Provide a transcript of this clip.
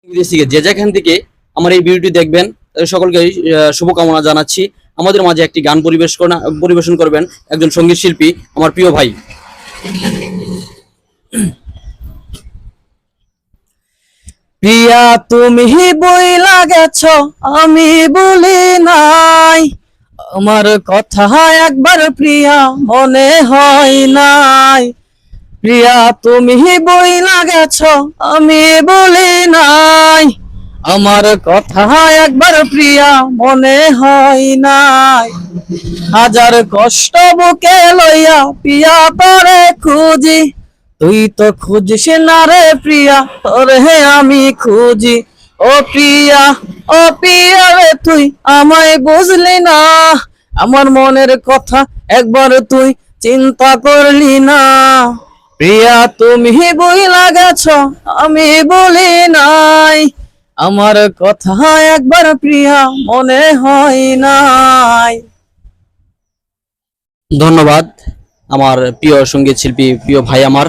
বিদেশ থেকে যে যেখান থেকে আমার এই ভিডিওটি দেখবেন তাদের সকলকে শুভকামনা জানাচ্ছি। আমাদের মাঝে একটি গান পরিবেশন করবেন একজন সঙ্গীত শিল্পী, আমার প্রিয় ভাই। প্রিয়া তুমি বইলা গেছ, আমি বলি নাই, আমার কথা একবার প্রিয়া মনে হয় নাই। প্রিয়া তুমি বইলা গেছ, আমি বলি নাই, আমার কথা একবার প্রিয়া মনে হয় নাই। হাজার কষ্ট বুকে লইয়া প্রিয়া তরে খুঁজি, তুই তো খুঁজিস না রে প্রিয়া, তোরে আমি খুঁজি। ও প্রিয়া, ও প্রিয়া রে তুই আমায় বুঝলি না, আমার মনের কথা একবার তুই চিন্তা করলি না। প্রিয়া তুমি বইলা গেছ, আমি বলি নাই, আমার কথা একবার প্রিয়া মনে হয় নাই। ধন্যবাদ আমার প্রিয় সঙ্গীত শিল্পী, প্রিয় ভাই আমার।